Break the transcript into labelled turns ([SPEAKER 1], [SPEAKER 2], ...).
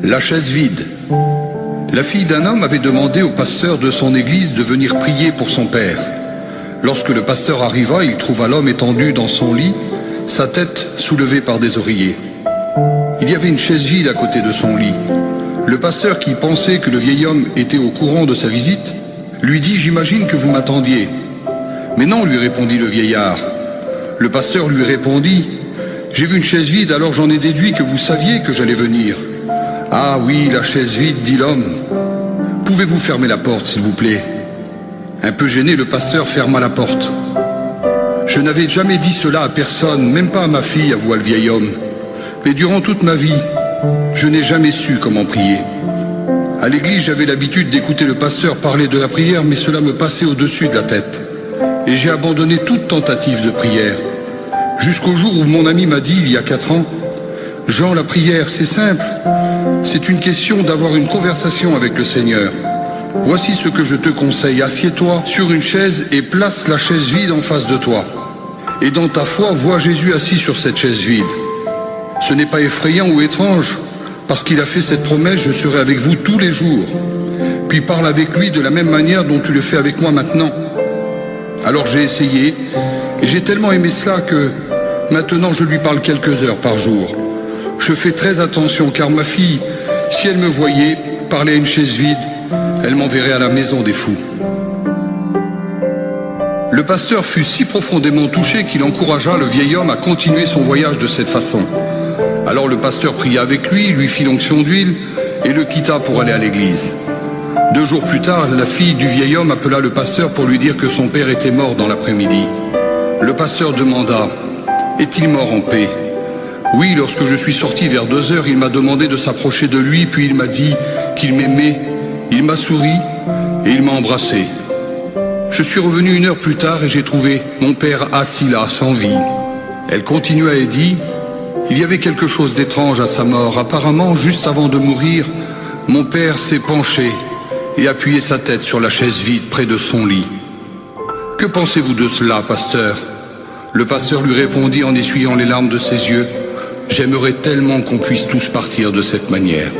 [SPEAKER 1] La chaise vide. La fille d'un homme avait demandé au pasteur de son église de venir prier pour son père. Lorsque le pasteur arriva, il trouva l'homme étendu dans son lit, sa tête soulevée par des oreillers. Il y avait une chaise vide à côté de son lit. Le pasteur, qui pensait que le vieil homme était au courant de sa visite, lui dit « J'imagine que vous m'attendiez ». « Mais non », lui répondit le vieillard. Le pasteur lui répondit « J'ai vu une chaise vide, alors j'en ai déduit que vous saviez que j'allais venir. »« Ah oui, la chaise vide, dit l'homme. Pouvez-vous fermer la porte, s'il vous plaît ?» Un peu gêné, le pasteur ferma la porte. « Je n'avais jamais dit cela à personne, même pas à ma fille, avoua le vieil homme. Mais durant toute ma vie, je n'ai jamais su comment prier. À l'église, j'avais l'habitude d'écouter le pasteur parler de la prière, mais cela me passait au-dessus de la tête. Et j'ai abandonné toute tentative de prière. Jusqu'au jour où mon ami m'a dit, il y a 4 ans, « Jean, la prière, c'est simple. C'est une question d'avoir une conversation avec le Seigneur. Voici ce que je te conseille. Assieds-toi sur une chaise et place la chaise vide en face de toi. Et dans ta foi, vois Jésus assis sur cette chaise vide. Ce n'est pas effrayant ou étrange, parce qu'il a fait cette promesse, je serai avec vous tous les jours. Puis parle avec lui de la même manière dont tu le fais avec moi maintenant. » Alors j'ai essayé, et j'ai tellement aimé cela que maintenant je lui parle quelques heures par jour. Je fais très attention, car ma fille, si elle me voyait parler à une chaise vide, elle m'enverrait à la maison des fous. Le pasteur fut si profondément touché qu'il encouragea le vieil homme à continuer son voyage de cette façon. Alors le pasteur pria avec lui fit l'onction d'huile et le quitta pour aller à l'église. 2 jours plus tard, la fille du vieil homme appela le pasteur pour lui dire que son père était mort dans l'après-midi. Le pasteur demanda « Est-il mort en paix ?» « Oui, lorsque je suis sorti vers 2 heures, il m'a demandé de s'approcher de lui, puis il m'a dit qu'il m'aimait. Il m'a souri et il m'a embrassé. Je suis revenu 1 heure plus tard et j'ai trouvé mon père assis là, sans vie. » Elle continua et dit « Il y avait quelque chose d'étrange à sa mort. Apparemment, juste avant de mourir, mon père s'est penché et appuyé sa tête sur la chaise vide près de son lit. Que pensez-vous de cela, pasteur ?» Le pasteur lui répondit en essuyant les larmes de ses yeux « J'aimerais tellement qu'on puisse tous partir de cette manière. »